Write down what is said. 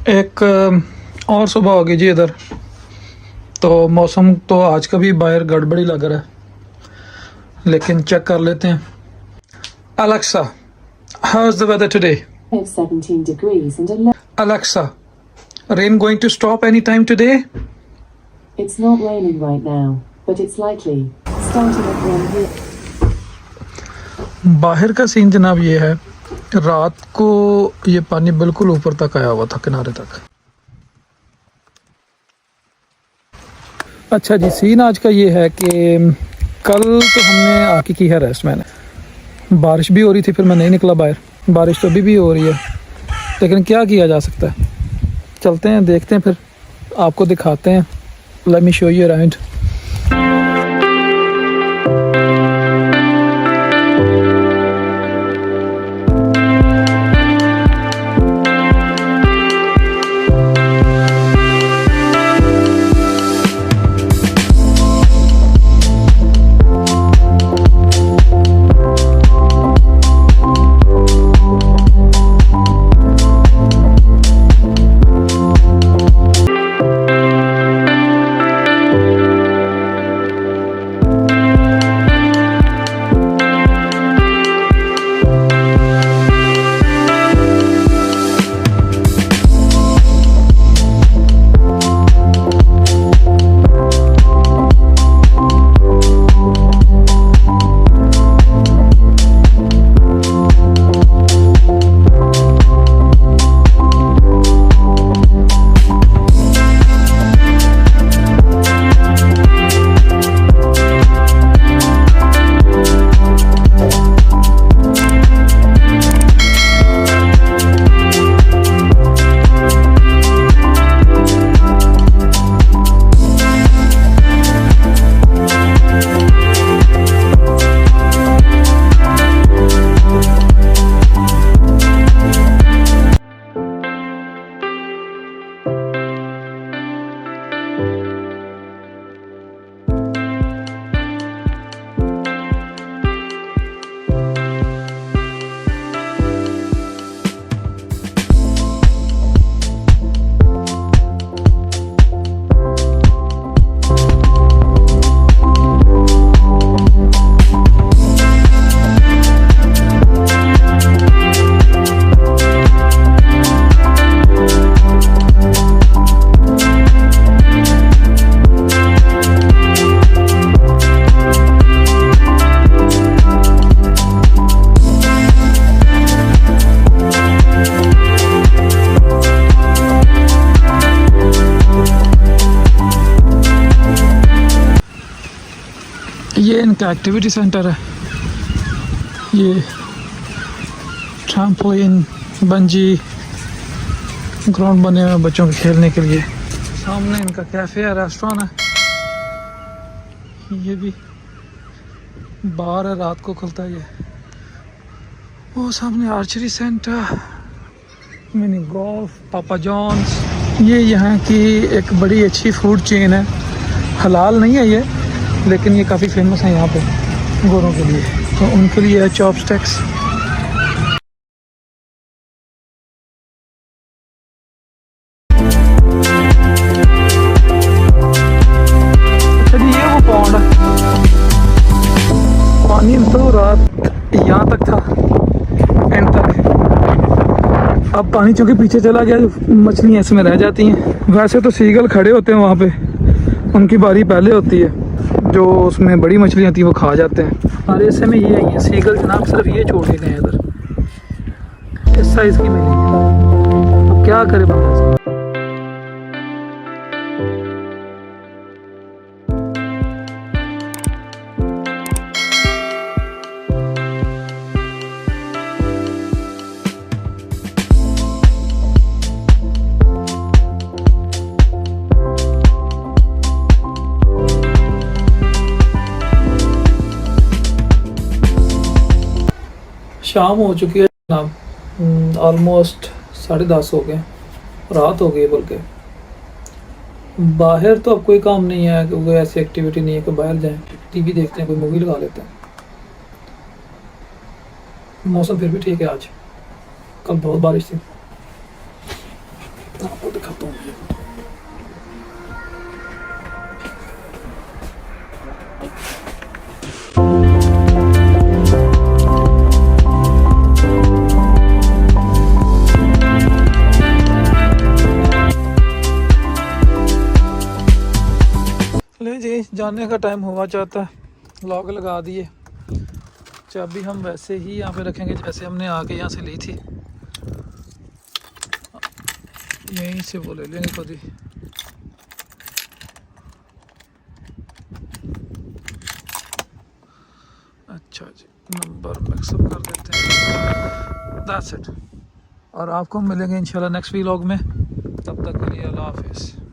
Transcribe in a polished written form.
एक और सुबह होगी जी इधर, तो मौसम तो आज का भी बाहर गड़बड़ी लग रहा है, लेकिन चेक कर लेते हैं। Alexa, how's the weather today? 17 degrees and 11. Alexa, rain going to stop anytime today? It's not raining right now, but it's likely. Starting at 1 here. बाहर का सीन जनाब ये है, रात को ये पानी बिल्कुल ऊपर तक आया हुआ था, किनारे तक। अच्छा जी, सीन आज का ये है कि कल तो हमने आके की है रेस्ट। मैंने बारिश भी हो रही थी, फिर मैं नहीं निकला बाहर। बारिश तो अभी भी हो रही है, लेकिन क्या किया जा सकता है। चलते हैं, देखते हैं, फिर आपको दिखाते हैं। Let me show you around. ये इनका एक्टिविटी सेंटर है। ये ट्रैम्पोलिन, बंजी ग्राउंड बने हुए हैं बच्चों के खेलने के लिए। सामने इनका कैफ़े है, रेस्टोरेंट है। ये भी बाहर है, रात को खुलता है ये। वो सामने archery centre, mini golf, Papa John's. ये यहाँ की एक बड़ी अच्छी फूड चेन है। हलाल नहीं है ये, लेकिन ये काफ़ी फेमस है यहाँ पे गोरों के लिए, तो उनके लिए है चॉपस्टिक्स। अच्छा जी, ये वो पॉन्ड है। पानी तो रात यहाँ तक था, एंड तक। अब पानी चूँकि पीछे चला गया, मछलियाँ इसमें रह जाती हैं। वैसे तो सीगल खड़े होते हैं वहाँ पे, उनकी बारी पहले होती है। जो उसमें बड़ी मछलियाँ थी वो खा जाते हैं। हमारे ऐसे में ये आई है सीगल जनाब, सिर्फ ये छोड़ के गए इधर। इस साइज़ की मिली है, अब क्या करे बंदा इसका। शाम हो चुकी है जनाब, ऑलमोस्ट 10:30 हो गए, रात हो गई। बल्कि बाहर तो अब कोई काम नहीं है, कोई ऐसी एक्टिविटी नहीं है कि बाहर जाएं। टीवी देखते हैं, कोई मूवी लगा लेते हैं। मौसम फिर भी ठीक है आज, कल बहुत बारिश थी। आपको दिखाता हूँ। ले जी, जाने का टाइम हुआ चाहता है, लॉक लगा दिए। चाबी हम वैसे ही यहाँ पे रखेंगे जैसे हमने आके यहाँ से ली थी, यहीं से वो ले लेंगे खुद ही। अच्छा जी, नंबर मिक्सअप कर देते हैं, दैट्स इट। और आपको मिलेंगे इंशाल्लाह नेक्स्ट व्लॉग में, तब तक के लिए अल्लाह हाफिज़।